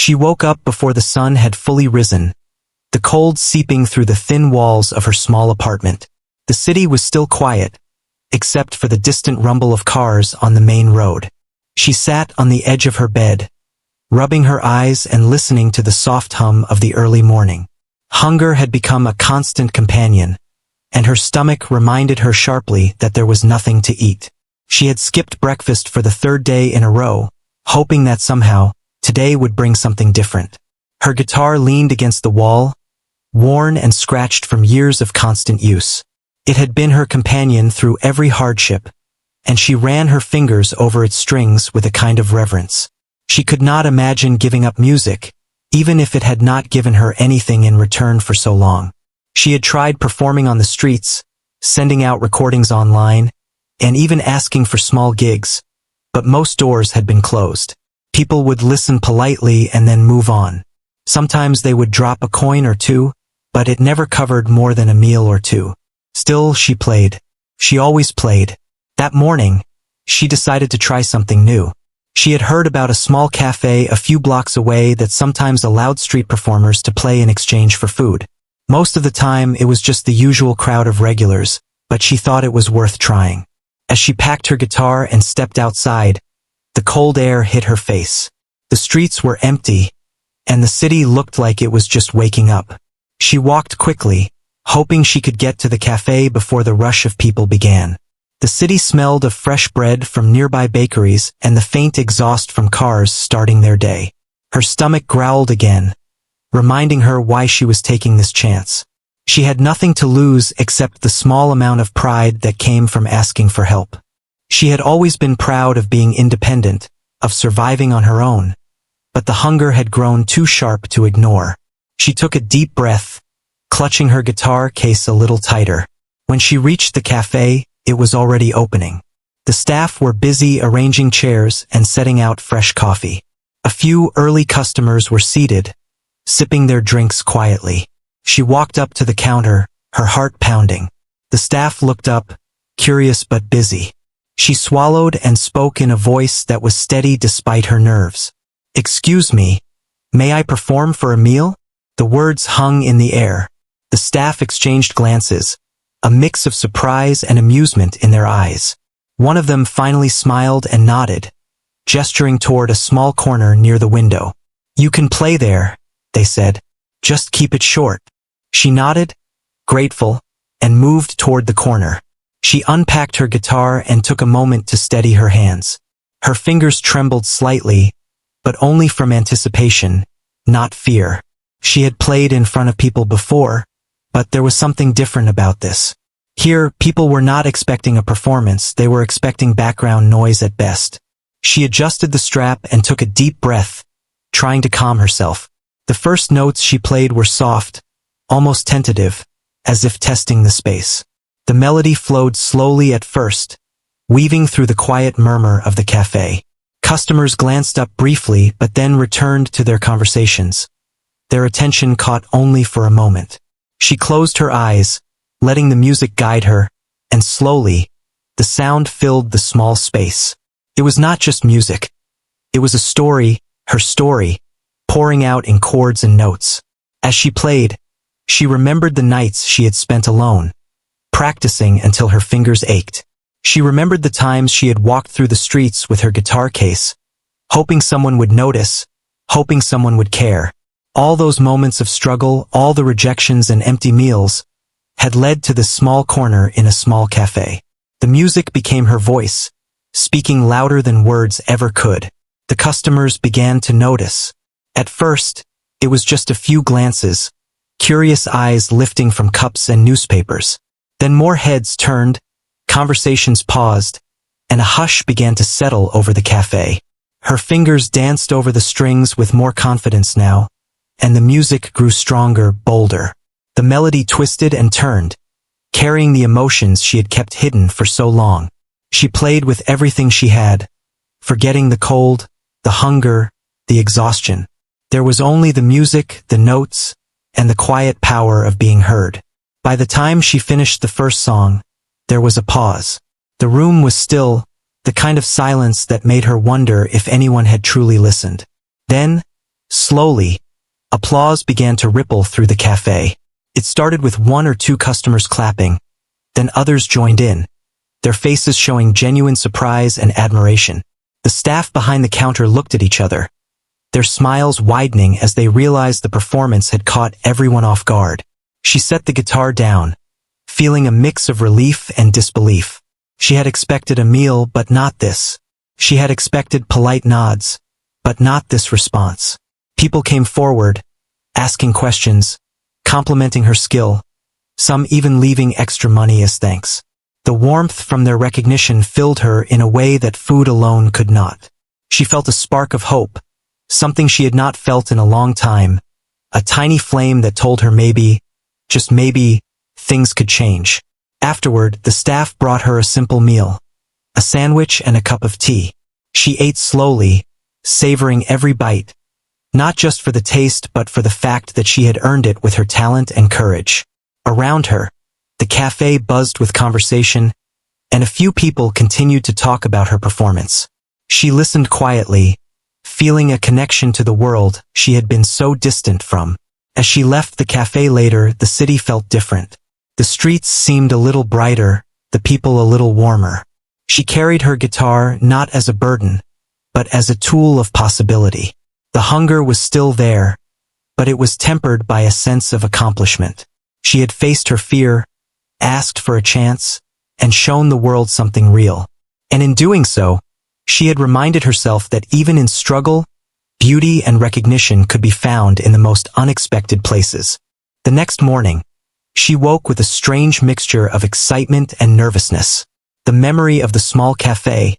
She woke up before the sun had fully risen, the cold seeping through the thin walls of her small apartment. The city was still quiet, except for the distant rumble of cars on the main road. She sat on the edge of her bed, rubbing her eyes and listening to the soft hum of the early morning. Hunger had become a constant companion, and her stomach reminded her sharply that there was nothing to eat. She had skipped breakfast for the third day in a row, hoping that somehow, today would bring something different. Her guitar leaned against the wall, worn and scratched from years of constant use. It had been her companion through every hardship, and she ran her fingers over its strings with a kind of reverence. She could not imagine giving up music, even if it had not given her anything in return for so long. She had tried performing on the streets, sending out recordings online, and even asking for small gigs, but most doors had been closed. People would listen politely and then move on. Sometimes they would drop a coin or two, but it never covered more than a meal or two. Still, she played. She always played. That morning, she decided to try something new. She had heard about a small cafe a few blocks away that sometimes allowed street performers to play in exchange for food. Most of the time, it was just the usual crowd of regulars, but she thought it was worth trying. As she packed her guitar and stepped outside, the cold air hit her face. The streets were empty, and the city looked like it was just waking up. She walked quickly, hoping she could get to the cafe before the rush of people began. The city smelled of fresh bread from nearby bakeries and the faint exhaust from cars starting their day. Her stomach growled again, reminding her why she was taking this chance. She had nothing to lose except the small amount of pride that came from asking for help. She had always been proud of being independent, of surviving on her own, but the hunger had grown too sharp to ignore. She took a deep breath, clutching her guitar case a little tighter. When she reached the cafe, it was already opening. The staff were busy arranging chairs and setting out fresh coffee. A few early customers were seated, sipping their drinks quietly. She walked up to the counter, her heart pounding. The staff looked up, curious but busy. She swallowed and spoke in a voice that was steady despite her nerves. "Excuse me, may I perform for a meal?" The words hung in the air. The staff exchanged glances, a mix of surprise and amusement in their eyes. One of them finally smiled and nodded, gesturing toward a small corner near the window. "You can play there," they said. "Just keep it short." She nodded, grateful, and moved toward the corner. She unpacked her guitar and took a moment to steady her hands. Her fingers trembled slightly, but only from anticipation, not fear. She had played in front of people before, but there was something different about this. Here, people were not expecting a performance, they were expecting background noise at best. She adjusted the strap and took a deep breath, trying to calm herself. The first notes she played were soft, almost tentative, as if testing the space. The melody flowed slowly at first, weaving through the quiet murmur of the cafe. Customers glanced up briefly but then returned to their conversations, their attention caught only for a moment. She closed her eyes, letting the music guide her, and slowly, the sound filled the small space. It was not just music. It was a story, her story, pouring out in chords and notes. As she played, she remembered the nights she had spent alone, practicing until her fingers ached. She remembered the times she had walked through the streets with her guitar case, hoping someone would notice, hoping someone would care. All those moments of struggle, all the rejections and empty meals, had led to this small corner in a small cafe. The music became her voice, speaking louder than words ever could. The customers began to notice. At first, it was just a few glances, curious eyes lifting from cups and newspapers. Then more heads turned, conversations paused, and a hush began to settle over the cafe. Her fingers danced over the strings with more confidence now, and the music grew stronger, bolder. The melody twisted and turned, carrying the emotions she had kept hidden for so long. She played with everything she had, forgetting the cold, the hunger, the exhaustion. There was only the music, the notes, and the quiet power of being heard. By the time she finished the first song, there was a pause. The room was still, the kind of silence that made her wonder if anyone had truly listened. Then, Slowly, applause began to ripple through the cafe. It started with one or two customers clapping, then others joined in, their faces showing genuine surprise and admiration. The staff behind the counter looked at each other, their smiles widening as they realized the performance had caught everyone off guard. She set the guitar down, feeling a mix of relief and disbelief. She had expected a meal, but not this. She had expected polite nods, but not this response. People came forward, asking questions, complimenting her skill, some even leaving extra money as thanks. The warmth from their recognition filled her in a way that food alone could not. She felt a spark of hope, something she had not felt in a long time, a tiny flame that told her maybe, just maybe, things could change. Afterward, the staff brought her a simple meal, a sandwich and a cup of tea. She ate slowly, savoring every bite, not just for the taste but for the fact that she had earned it with her talent and courage. Around her, the cafe buzzed with conversation, and a few people continued to talk about her performance. She listened quietly, feeling a connection to the world she had been so distant from. As she left the cafe later, the city felt different. The streets seemed a little brighter, the people a little warmer. She carried her guitar not as a burden, but as a tool of possibility. The hunger was still there, but it was tempered by a sense of accomplishment. She had faced her fear, asked for a chance, and shown the world something real. And in doing so, she had reminded herself that even in struggle, beauty and recognition could be found in the most unexpected places. The next morning, she woke with a strange mixture of excitement and nervousness. The memory of the small cafe,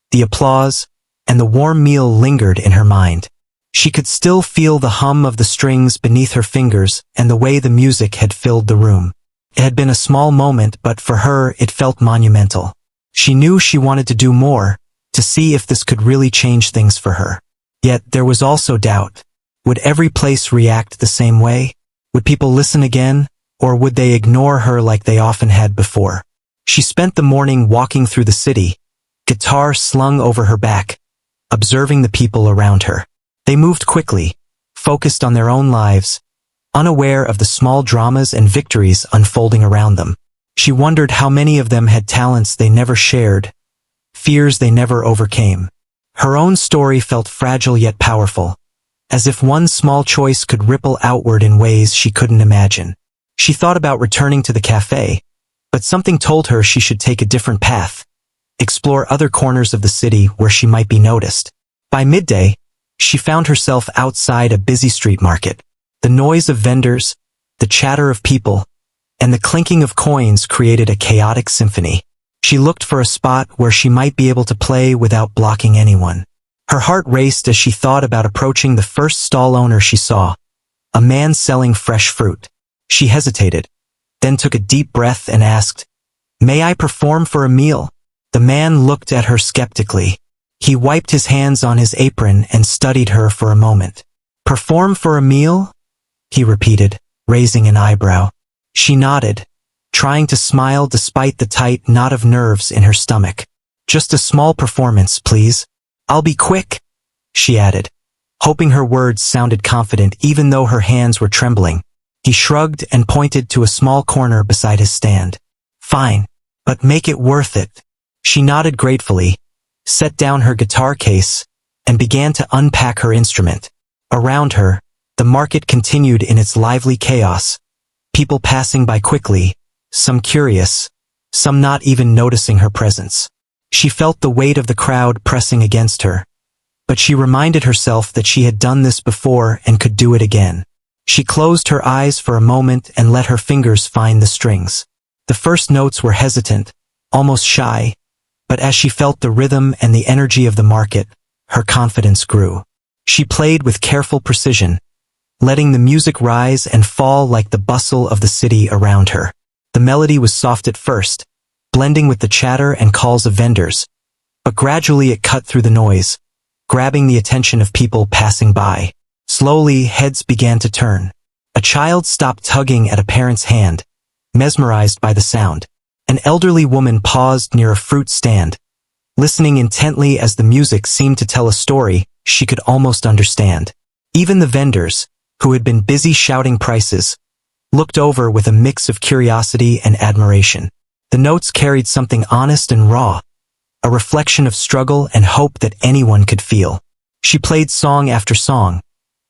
the applause, and the warm meal lingered in her mind. She could still feel the hum of the strings beneath her fingers and the way the music had filled the room. It had been a small moment, but for her it felt monumental. She knew she wanted to do more, to see if this could really change things for her. Yet there was also doubt. Would every place react the same way? Would people listen again, or would they ignore her like they often had before? She spent the morning walking through the city, guitar slung over her back, observing the people around her. They moved quickly, focused on their own lives, unaware of the small dramas and victories unfolding around them. She wondered how many of them had talents they never shared, fears they never overcame. Her own story felt fragile yet powerful, as if one small choice could ripple outward in ways she couldn't imagine. She thought about returning to the cafe, but something told her she should take a different path, explore other corners of the city where she might be noticed. By midday, she found herself outside a busy street market. The noise of vendors, the chatter of people, and the clinking of coins created a chaotic symphony. She looked for a spot where she might be able to play without blocking anyone. Her heart raced as she thought about approaching the first stall owner she saw, a man selling fresh fruit. She hesitated, then took a deep breath and asked, "May I perform for a meal?" The man looked at her skeptically. He wiped his hands on his apron and studied her for a moment. "Perform for a meal?" he repeated, raising an eyebrow. She nodded, trying to smile despite the tight knot of nerves in her stomach. "Just a small performance, please. I'll be quick," she added, hoping her words sounded confident even though her hands were trembling. He shrugged and pointed to a small corner beside his stand. "Fine, but make it worth it." She nodded gratefully, set down her guitar case, and began to unpack her instrument. Around her, the market continued in its lively chaos, people passing by quickly, some curious, some not even noticing her presence. She felt the weight of the crowd pressing against her, but she reminded herself that she had done this before and could do it again. She closed her eyes for a moment and let her fingers find the strings. The first notes were hesitant, almost shy, but as she felt the rhythm and the energy of the market, her confidence grew. She played with careful precision, letting the music rise and fall like the bustle of the city around her. The melody was soft at first, blending with the chatter and calls of vendors, but gradually it cut through the noise, grabbing the attention of people passing by. Slowly, heads began to turn. A child stopped tugging at a parent's hand, mesmerized by the sound. An elderly woman paused near a fruit stand, listening intently as the music seemed to tell a story she could almost understand. Even the vendors, who had been busy shouting prices, looked over with a mix of curiosity and admiration. The notes carried something honest and raw, a reflection of struggle and hope that anyone could feel. She played song after song,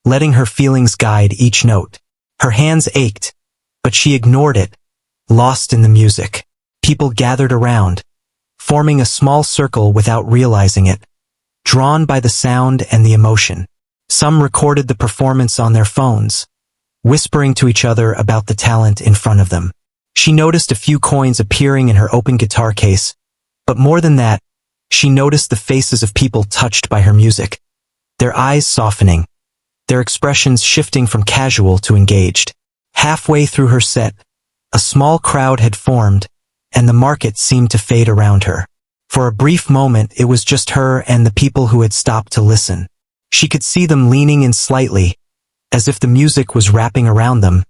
letting her feelings guide each note. Her hands ached, but she ignored it, lost in the music. People gathered around, forming a small circle without realizing it, drawn by the sound and the emotion. Some recorded the performance on their phones, whispering to each other about the talent in front of them. She noticed a few coins appearing in her open guitar case, but more than that, she noticed the faces of people touched by her music, their eyes softening, their expressions shifting from casual to engaged. Halfway through her set, a small crowd had formed, and the market seemed to fade around her. For a brief moment, it was just her and the people who had stopped to listen. She could see them leaning in slightly, as if the music was wrapping around them,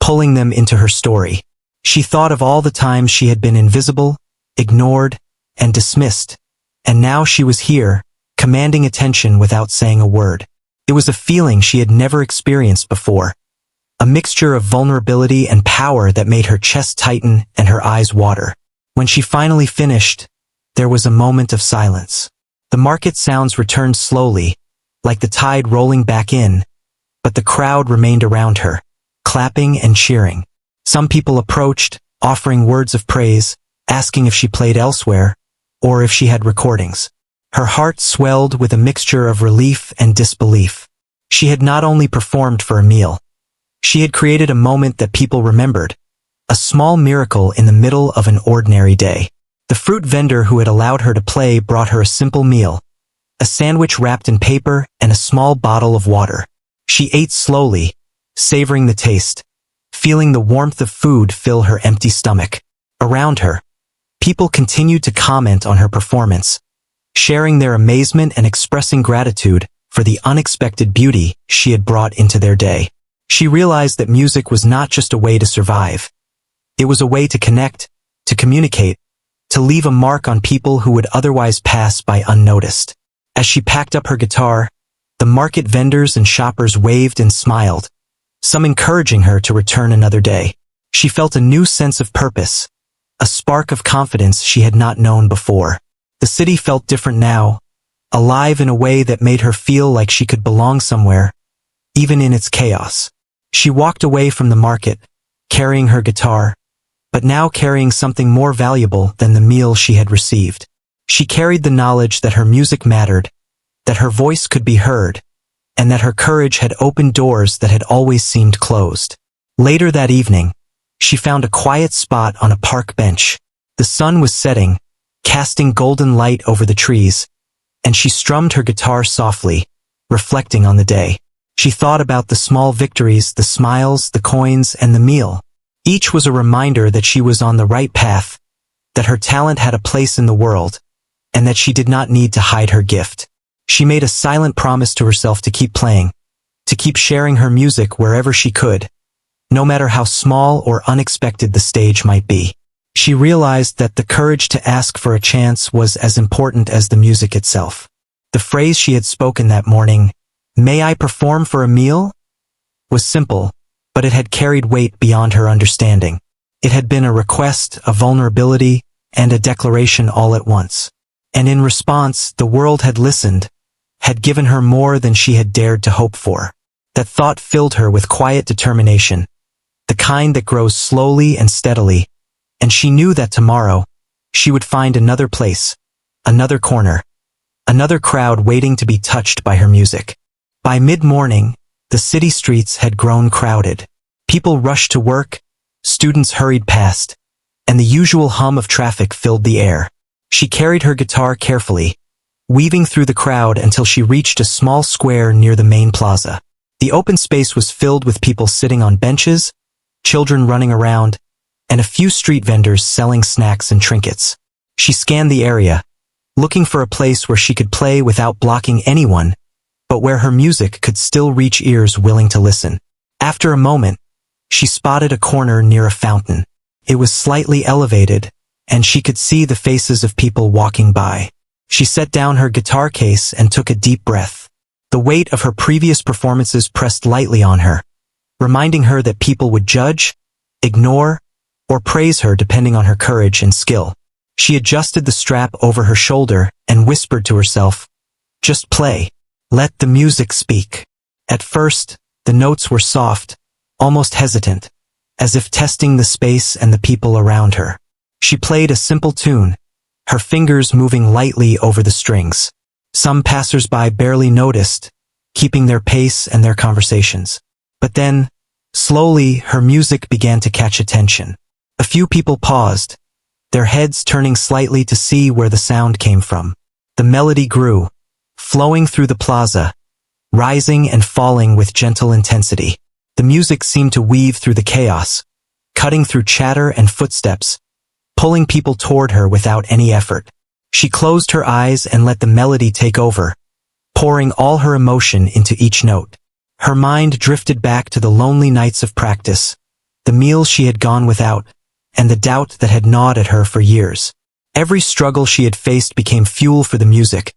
pulling them into her story. She thought of all the times she had been invisible, ignored, and dismissed, and now she was here, commanding attention without saying a word. It was a feeling she had never experienced before, a mixture of vulnerability and power that made her chest tighten and her eyes water. When she finally finished, there was a moment of silence. The market sounds returned slowly, like the tide rolling back in, but the crowd remained around her, clapping and cheering. Some people approached, offering words of praise, asking if she played elsewhere, or if she had recordings. Her heart swelled with a mixture of relief and disbelief. She had not only performed for a meal, she had created a moment that people remembered, a small miracle in the middle of an ordinary day. The fruit vendor who had allowed her to play brought her a simple meal, a sandwich wrapped in paper and a small bottle of water. She ate slowly, savoring the taste, feeling the warmth of food fill her empty stomach. Around her, people continued to comment on her performance, sharing their amazement and expressing gratitude for the unexpected beauty she had brought into their day. She realized that music was not just a way to survive. It was a way to connect, to communicate, to leave a mark on people who would otherwise pass by unnoticed. As she packed up her guitar, the market vendors and shoppers waved and smiled, some encouraging her to return another day. She felt a new sense of purpose, a spark of confidence she had not known before. The city felt different now, alive in a way that made her feel like she could belong somewhere, even in its chaos. She walked away from the market, carrying her guitar, but now carrying something more valuable than the meal she had received. She carried the knowledge that her music mattered, that her voice could be heard, and that her courage had opened doors that had always seemed closed. Later that evening, she found a quiet spot on a park bench. The sun was setting, casting golden light over the trees, and she strummed her guitar softly, reflecting on the day. She thought about the small victories, the smiles, the coins, and the meal. Each was a reminder that she was on the right path, that her talent had a place in the world, and that she did not need to hide her gift. She made a silent promise to herself to keep playing, to keep sharing her music wherever she could, no matter how small or unexpected the stage might be. She realized that the courage to ask for a chance was as important as the music itself. The phrase she had spoken that morning, "May I perform for a meal?" was simple, but it had carried weight beyond her understanding. It had been a request, a vulnerability, and a declaration all at once. And in response, the world had listened, had given her more than she had dared to hope for. That thought filled her with quiet determination, the kind that grows slowly and steadily, and she knew that tomorrow, she would find another place, another corner, another crowd waiting to be touched by her music. By mid-morning, the city streets had grown crowded. People rushed to work, students hurried past, and the usual hum of traffic filled the air. She carried her guitar carefully, weaving through the crowd until she reached a small square near the main plaza. The open space was filled with people sitting on benches, children running around, and a few street vendors selling snacks and trinkets. She scanned the area, looking for a place where she could play without blocking anyone, but where her music could still reach ears willing to listen. After a moment, she spotted a corner near a fountain. It was slightly elevated, and she could see the faces of people walking by. She set down her guitar case and took a deep breath. The weight of her previous performances pressed lightly on her, reminding her that people would judge, ignore, or praise her depending on her courage and skill. She adjusted the strap over her shoulder and whispered to herself, "Just play. Let the music speak." At first, the notes were soft, almost hesitant, as if testing the space and the people around her. She played a simple tune, her fingers moving lightly over the strings. Some passers-by barely noticed, keeping their pace and their conversations. But then, slowly, her music began to catch attention. A few people paused, their heads turning slightly to see where the sound came from. The melody grew, flowing through the plaza, rising and falling with gentle intensity. The music seemed to weave through the chaos, cutting through chatter and footsteps, pulling people toward her without any effort. She closed her eyes and let the melody take over, pouring all her emotion into each note. Her mind drifted back to the lonely nights of practice, the meals she had gone without, and the doubt that had gnawed at her for years. Every struggle she had faced became fuel for the music,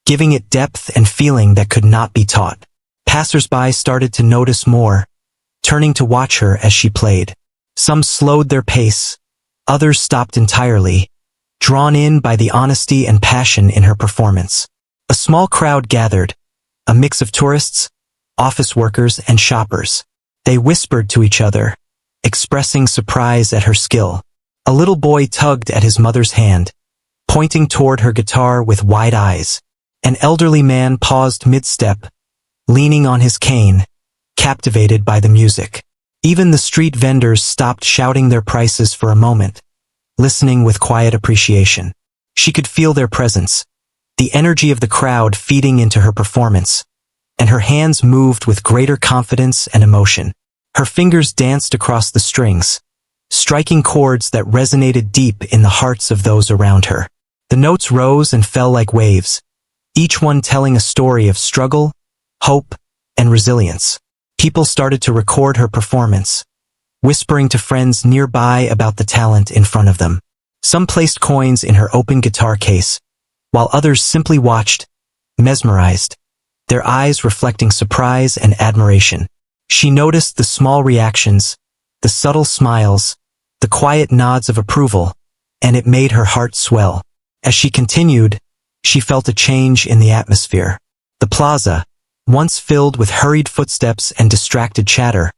giving it depth and feeling that could not be taught. Passers-by started to notice more, turning to watch her as she played. Some slowed their pace, others stopped entirely, drawn in by the honesty and passion in her performance. A small crowd gathered, a mix of tourists, office workers, and shoppers. They whispered to each other, expressing surprise at her skill. A little boy tugged at his mother's hand, pointing toward her guitar with wide eyes. An elderly man paused mid-step, leaning on his cane, captivated by the music. Even the street vendors stopped shouting their prices for a moment, listening with quiet appreciation. She could feel their presence, the energy of the crowd feeding into her performance, and her hands moved with greater confidence and emotion. Her fingers danced across the strings, striking chords that resonated deep in the hearts of those around her. The notes rose and fell like waves, each one telling a story of struggle, hope, and resilience. People started to record her performance, whispering to friends nearby about the talent in front of them. Some placed coins in her open guitar case, while others simply watched, mesmerized, their eyes reflecting surprise and admiration. She noticed the small reactions, the subtle smiles, the quiet nods of approval, and it made her heart swell. As she continued, she felt a change in the atmosphere. The plaza, once filled with hurried footsteps and distracted chatter,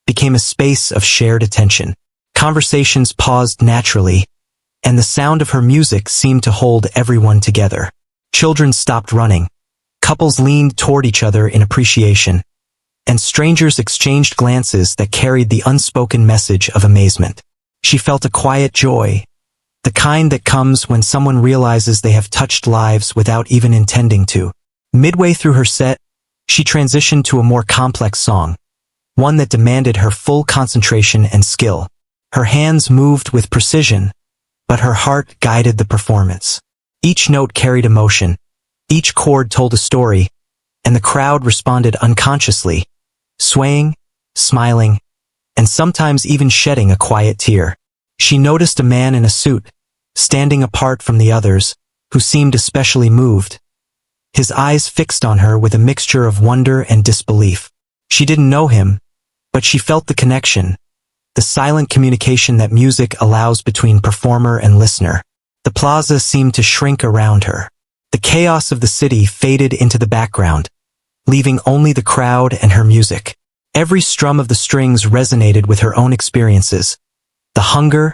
became a space of shared attention. Conversations paused naturally, and the sound of her music seemed to hold everyone together. Children stopped running, couples leaned toward each other in appreciation, and strangers exchanged glances that carried the unspoken message of amazement. She felt a quiet joy, the kind that comes when someone realizes they have touched lives without even intending to. Midway through her set, she transitioned to a more complex song, one that demanded her full concentration and skill. Her hands moved with precision, but her heart guided the performance. Each note carried emotion, each chord told a story, and the crowd responded unconsciously, swaying, smiling, and sometimes even shedding a quiet tear. She noticed a man in a suit, standing apart from the others, who seemed especially moved, his eyes fixed on her with a mixture of wonder and disbelief. She didn't know him, but she felt the connection, the silent communication that music allows between performer and listener. The plaza seemed to shrink around her. The chaos of the city faded into the background, leaving only the crowd and her music. Every strum of the strings resonated with her own experiences, the hunger,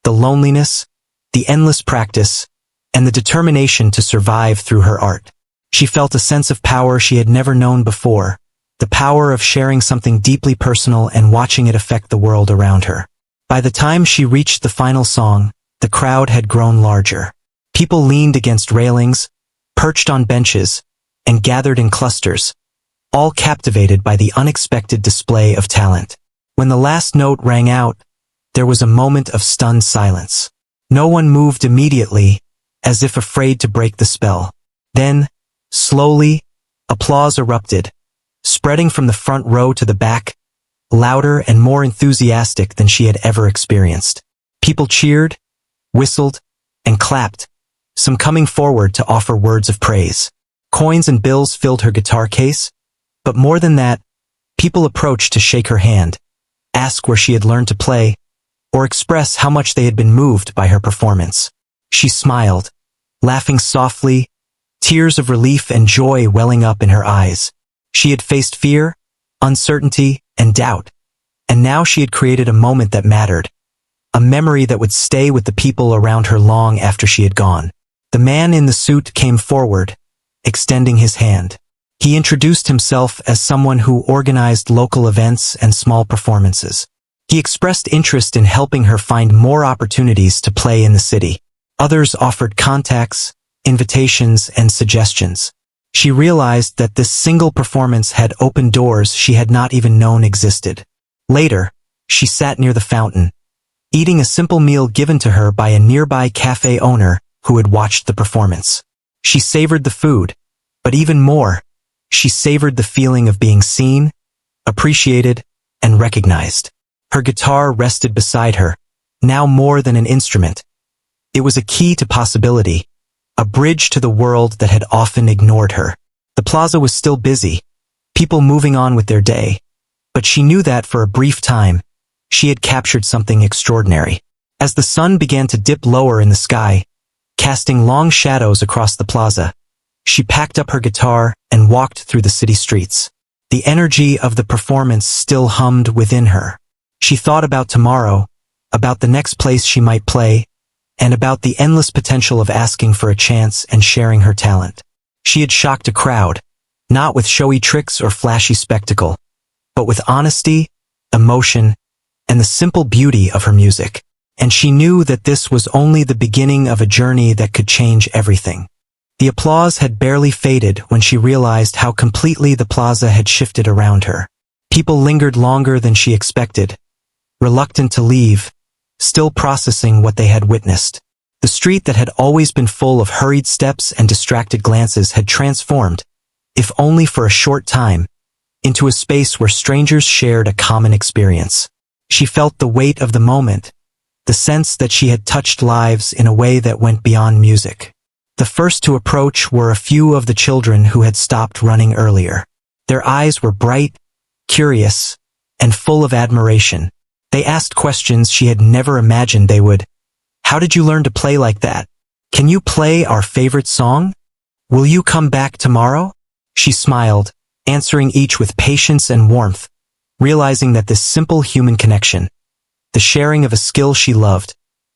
the loneliness, the endless practice, and the determination to survive through her art. She felt a sense of power she had never known before, the power of sharing something deeply personal and watching it affect the world around her. By the time she reached the final song, the crowd had grown larger. People leaned against railings, perched on benches, and gathered in clusters, all captivated by the unexpected display of talent. When the last note rang out, there was a moment of stunned silence. No one moved immediately, as if afraid to break the spell. Then, slowly, applause erupted, spreading from the front row to the back, louder and more enthusiastic than she had ever experienced. People cheered, whistled, and clapped, some coming forward to offer words of praise. Coins and bills filled her guitar case, but more than that, people approached to shake her hand, ask where she had learned to play, or express how much they had been moved by her performance. She smiled, laughing softly, tears of relief and joy welling up in her eyes. She had faced fear, uncertainty, and doubt, and now she had created a moment that mattered, a memory that would stay with the people around her long after she had gone. The man in the suit came forward, extending his hand. He introduced himself as someone who organized local events and small performances. He expressed interest in helping her find more opportunities to play in the city. Others offered contacts, invitations, and suggestions. She realized that this single performance had opened doors she had not even known existed. Later, she sat near the fountain, eating a simple meal given to her by a nearby cafe owner who had watched the performance. She savored the food, but even more, she savored the feeling of being seen, appreciated, and recognized. Her guitar rested beside her, now more than an instrument. It was a key to possibility, a bridge to the world that had often ignored her. The plaza was still busy, people moving on with their day, but she knew that for a brief time, she had captured something extraordinary. As the sun began to dip lower in the sky, casting long shadows across the plaza, she packed up her guitar and walked through the city streets. The energy of the performance still hummed within her. She thought about tomorrow, about the next place she might play, and about the endless potential of asking for a chance and sharing her talent. She had shocked a crowd, not with showy tricks or flashy spectacle, but with honesty, emotion, and the simple beauty of her music. And she knew that this was only the beginning of a journey that could change everything. The applause had barely faded when she realized how completely the plaza had shifted around her. People lingered longer than she expected, reluctant to leave, still processing what they had witnessed. The street that had always been full of hurried steps and distracted glances had transformed, if only for a short time, into a space where strangers shared a common experience. She felt the weight of the moment, the sense that she had touched lives in a way that went beyond music. The first to approach were a few of the children who had stopped running earlier. Their eyes were bright, curious, and full of admiration. They asked questions she had never imagined they would. How did you learn to play like that? Can you play our favorite song? Will you come back tomorrow? She smiled, answering each with patience and warmth, realizing that this simple human connection, the sharing of a skill she loved,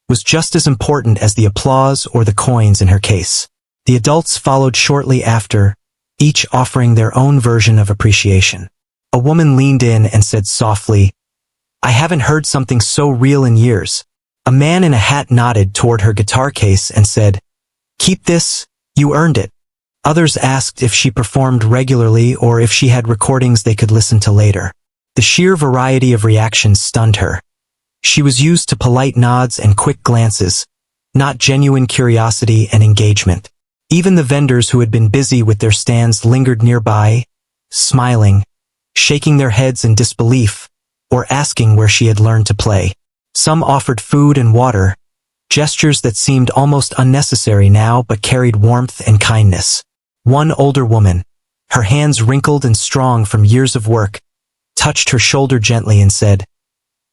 was just as important as the applause or the coins in her case. The adults followed shortly after, each offering their own version of appreciation. A woman leaned in and said softly, "I haven't heard something so real in years." A man in a hat nodded toward her guitar case and said, "Keep this, you earned it." Others asked if she performed regularly or if she had recordings they could listen to later. The sheer variety of reactions stunned her. She was used to polite nods and quick glances, not genuine curiosity and engagement. Even the vendors who had been busy with their stands lingered nearby, smiling, shaking their heads in disbelief, or asking where she had learned to play. Some offered food and water, gestures that seemed almost unnecessary now but carried warmth and kindness. One older woman, her hands wrinkled and strong from years of work, touched her shoulder gently and said,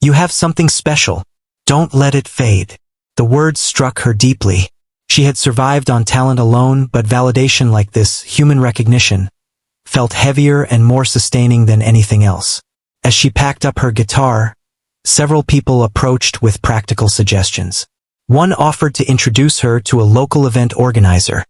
"You have something special. Don't let it fade." The words struck her deeply. She had survived on talent alone, but validation like this, human recognition, felt heavier and more sustaining than anything else. As she packed up her guitar, several people approached with practical suggestions. One offered to introduce her to a local event organizer.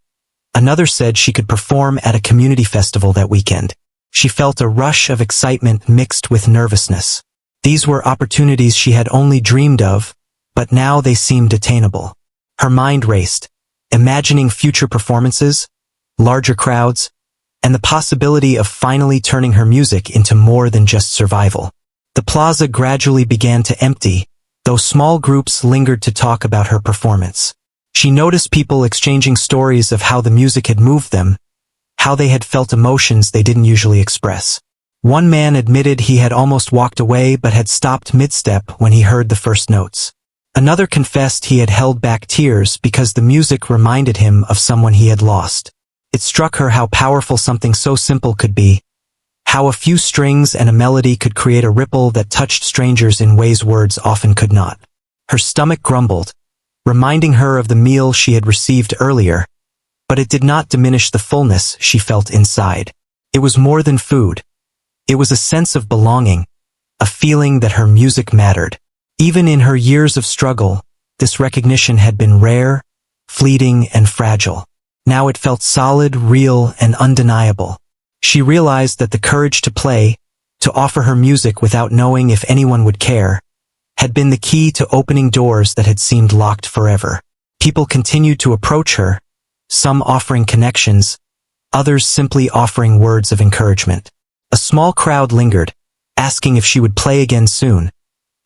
Another said she could perform at a community festival that weekend. She felt a rush of excitement mixed with nervousness. These were opportunities she had only dreamed of, but now they seemed attainable. Her mind raced, imagining future performances, larger crowds, and the possibility of finally turning her music into more than just survival. The plaza gradually began to empty, though small groups lingered to talk about her performance. She noticed people exchanging stories of how the music had moved them, how they had felt emotions they didn't usually express. One man admitted he had almost walked away but had stopped mid-step when he heard the first notes. Another confessed he had held back tears because the music reminded him of someone he had lost. It struck her how powerful something so simple could be, how a few strings and a melody could create a ripple that touched strangers in ways words often could not. Her stomach grumbled, reminding her of the meal she had received earlier, but it did not diminish the fullness she felt inside. It was more than food. It was a sense of belonging, a feeling that her music mattered. Even in her years of struggle, this recognition had been rare, fleeting, and fragile. Now it felt solid, real, and undeniable. She realized that the courage to play, to offer her music without knowing if anyone would care, had been the key to opening doors that had seemed locked forever. People continued to approach her, some offering connections, others simply offering words of encouragement. A small crowd lingered, asking if she would play again soon,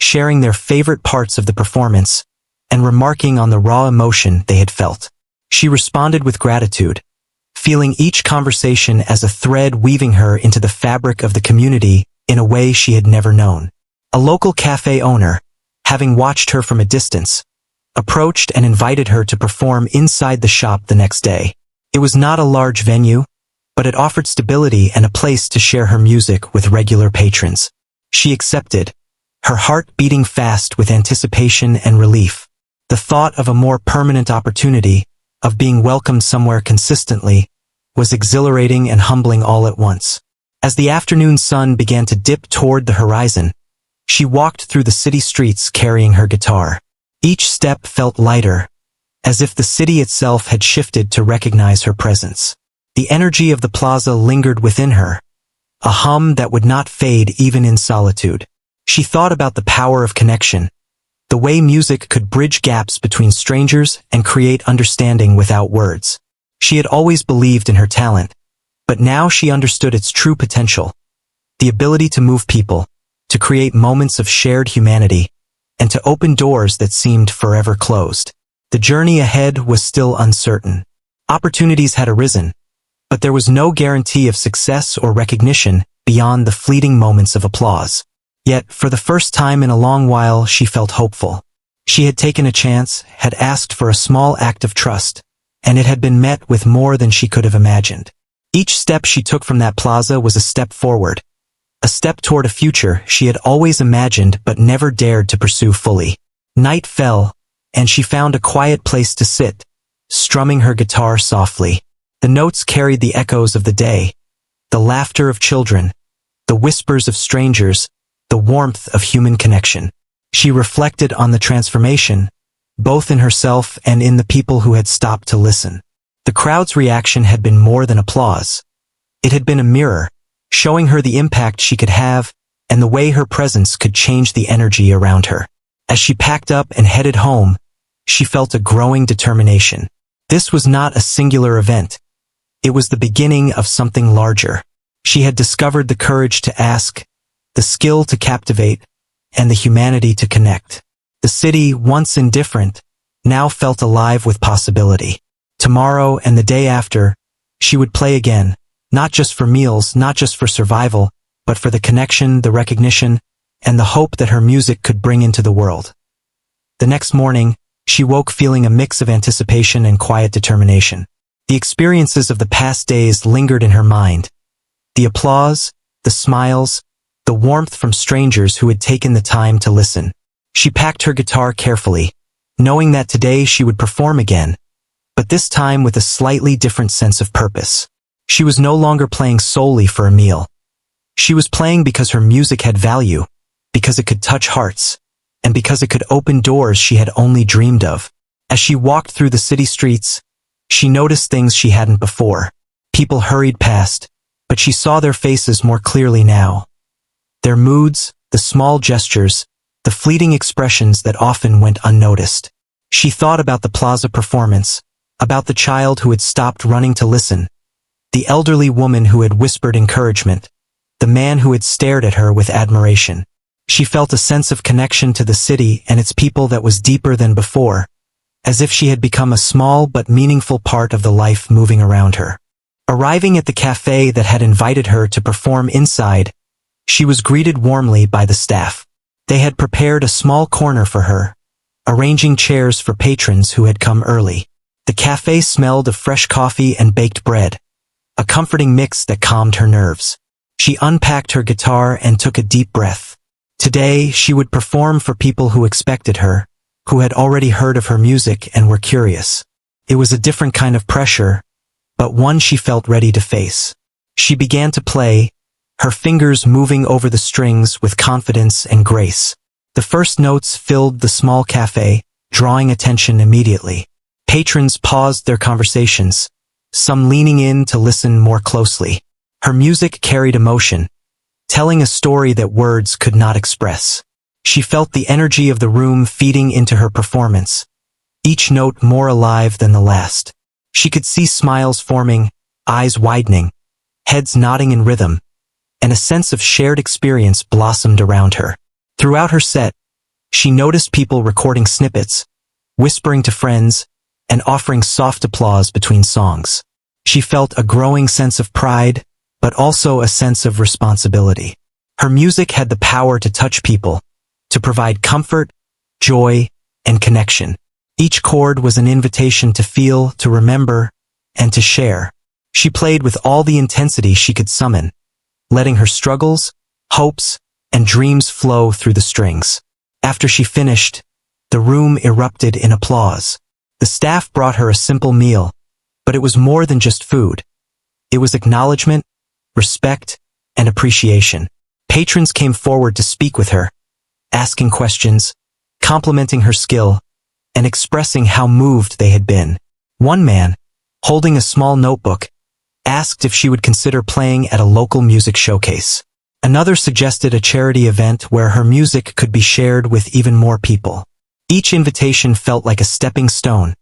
sharing their favorite parts of the performance, and remarking on the raw emotion they had felt. She responded with gratitude, feeling each conversation as a thread weaving her into the fabric of the community in a way she had never known. A local cafe owner, having watched her from a distance, approached and invited her to perform inside the shop the next day. It was not a large venue, but it offered stability and a place to share her music with regular patrons. She accepted, her heart beating fast with anticipation and relief. The thought of a more permanent opportunity, of being welcomed somewhere consistently, was exhilarating and humbling all at once. As the afternoon sun began to dip toward the horizon, she walked through the city streets carrying her guitar. Each step felt lighter, as if the city itself had shifted to recognize her presence. The energy of the plaza lingered within her, a hum that would not fade even in solitude. She thought about the power of connection, the way music could bridge gaps between strangers and create understanding without words. She had always believed in her talent, but now she understood its true potential, the ability to move people, to create moments of shared humanity, and to open doors that seemed forever closed. The journey ahead was still uncertain. Opportunities had arisen, but there was no guarantee of success or recognition beyond the fleeting moments of applause. Yet, for the first time in a long while, she felt hopeful. She had taken a chance, had asked for a small act of trust, and it had been met with more than she could have imagined. Each step she took from that plaza was a step forward, a step toward a future she had always imagined but never dared to pursue fully. Night fell, and she found a quiet place to sit, strumming her guitar softly. The notes carried the echoes of the day, the laughter of children, the whispers of strangers, the warmth of human connection. She reflected on the transformation, both in herself and in the people who had stopped to listen. The crowd's reaction had been more than applause. It had been a mirror, showing her the impact she could have and the way her presence could change the energy around her. As she packed up and headed home, she felt a growing determination. This was not a singular event. It was the beginning of something larger. She had discovered the courage to ask, the skill to captivate, and the humanity to connect. The city, once indifferent, now felt alive with possibility. Tomorrow and the day after, she would play again, not just for meals, not just for survival, but for the connection, the recognition, and the hope that her music could bring into the world. The next morning, she woke feeling a mix of anticipation and quiet determination. The experiences of the past days lingered in her mind. The applause, the smiles, the warmth from strangers who had taken the time to listen. She packed her guitar carefully, knowing that today she would perform again, but this time with a slightly different sense of purpose. She was no longer playing solely for a meal. She was playing because her music had value, because it could touch hearts, and because it could open doors she had only dreamed of. As she walked through the city streets, she noticed things she hadn't before. People hurried past, but she saw their faces more clearly now. Their moods, the small gestures, the fleeting expressions that often went unnoticed. She thought about the plaza performance, about the child who had stopped running to listen, the elderly woman who had whispered encouragement, the man who had stared at her with admiration. She felt a sense of connection to the city and its people that was deeper than before, as if she had become a small but meaningful part of the life moving around her. Arriving at the cafe that had invited her to perform inside, she was greeted warmly by the staff. They had prepared a small corner for her, arranging chairs for patrons who had come early. The cafe smelled of fresh coffee and baked bread, a comforting mix that calmed her nerves. She unpacked her guitar and took a deep breath. Today, she would perform for people who expected her, who had already heard of her music and were curious. It was a different kind of pressure, but one she felt ready to face. She began to play, her fingers moving over the strings with confidence and grace. The first notes filled the small cafe, drawing attention immediately. Patrons paused their conversations, some leaning in to listen more closely. Her music carried emotion, telling a story that words could not express. She felt the energy of the room feeding into her performance, each note more alive than the last. She could see smiles forming, eyes widening, heads nodding in rhythm, and a sense of shared experience blossomed around her. Throughout her set, she noticed people recording snippets, whispering to friends, and offering soft applause between songs. She felt a growing sense of pride, but also a sense of responsibility. Her music had the power to touch people, to provide comfort, joy, and connection. Each chord was an invitation to feel, to remember, and to share. She played with all the intensity she could summon, letting her struggles, hopes, and dreams flow through the strings. After she finished, the room erupted in applause. The staff brought her a simple meal, but it was more than just food. It was acknowledgement, respect, and appreciation. Patrons came forward to speak with her, asking questions, complimenting her skill, and expressing how moved they had been. One man, holding a small notebook, asked if she would consider playing at a local music showcase. Another suggested a charity event where her music could be shared with even more people. Each invitation felt like a stepping stone,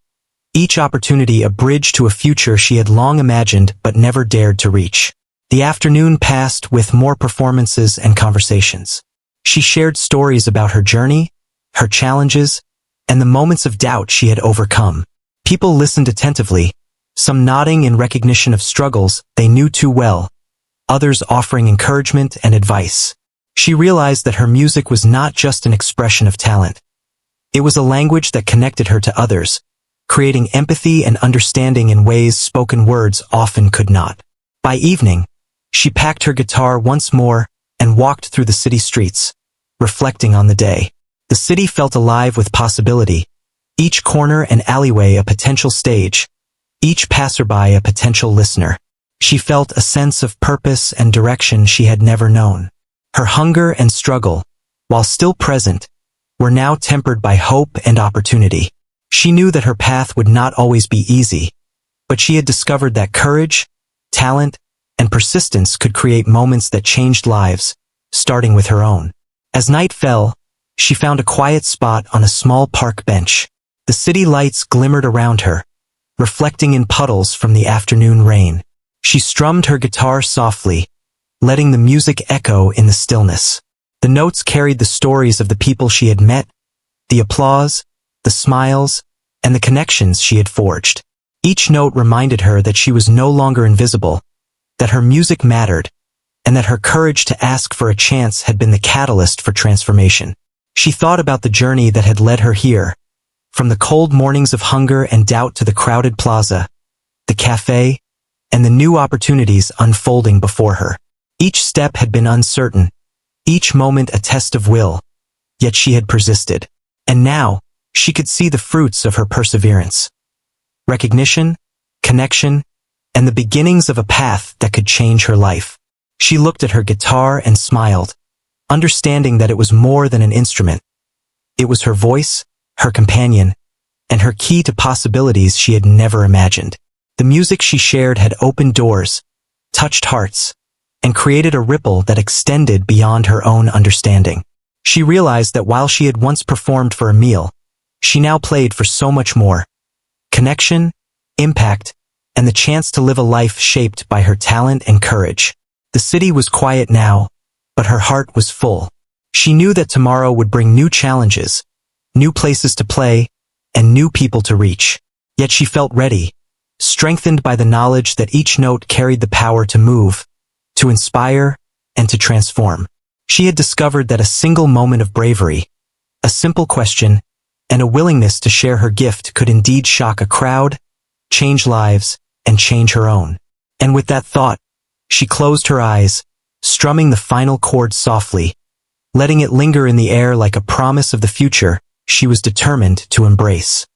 each opportunity a bridge to a future she had long imagined but never dared to reach. The afternoon passed with more performances and conversations. She shared stories about her journey, her challenges, and the moments of doubt she had overcome. People listened attentively, some nodding in recognition of struggles they knew too well, others offering encouragement and advice. She realized that her music was not just an expression of talent. It was a language that connected her to others, creating empathy and understanding in ways spoken words often could not. By evening, she packed her guitar once more and walked through the city streets, reflecting on the day. The city felt alive with possibility, each corner and alleyway a potential stage, each passerby a potential listener. She felt a sense of purpose and direction she had never known. Her hunger and struggle, while still present, were now tempered by hope and opportunity. She knew that her path would not always be easy, but she had discovered that courage, talent, and persistence could create moments that changed lives, starting with her own. As night fell, she found a quiet spot on a small park bench. The city lights glimmered around her, reflecting in puddles from the afternoon rain. She strummed her guitar softly, letting the music echo in the stillness. The notes carried the stories of the people she had met, the applause, the smiles, and the connections she had forged. Each note reminded her that she was no longer invisible, that her music mattered, and that her courage to ask for a chance had been the catalyst for transformation. She thought about the journey that had led her here, from the cold mornings of hunger and doubt to the crowded plaza, the cafe, and the new opportunities unfolding before her. Each step had been uncertain, each moment a test of will, yet she had persisted. And now, she could see the fruits of her perseverance. Recognition, connection, and the beginnings of a path that could change her life. She looked at her guitar and smiled, understanding that it was more than an instrument. It was her voice, her companion, and her key to possibilities she had never imagined. The music she shared had opened doors, touched hearts, and created a ripple that extended beyond her own understanding. She realized that while she had once performed for a meal, she now played for so much more. Connection, impact, and the chance to live a life shaped by her talent and courage. The city was quiet now, but her heart was full. She knew that tomorrow would bring new challenges, new places to play, and new people to reach. Yet she felt ready, strengthened by the knowledge that each note carried the power to move, to inspire, and to transform. She had discovered that a single moment of bravery, a simple question, and a willingness to share her gift could indeed shock a crowd, change lives, and change her own. And with that thought, she closed her eyes, strumming the final chord softly, letting it linger in the air like a promise of the future she was determined to embrace.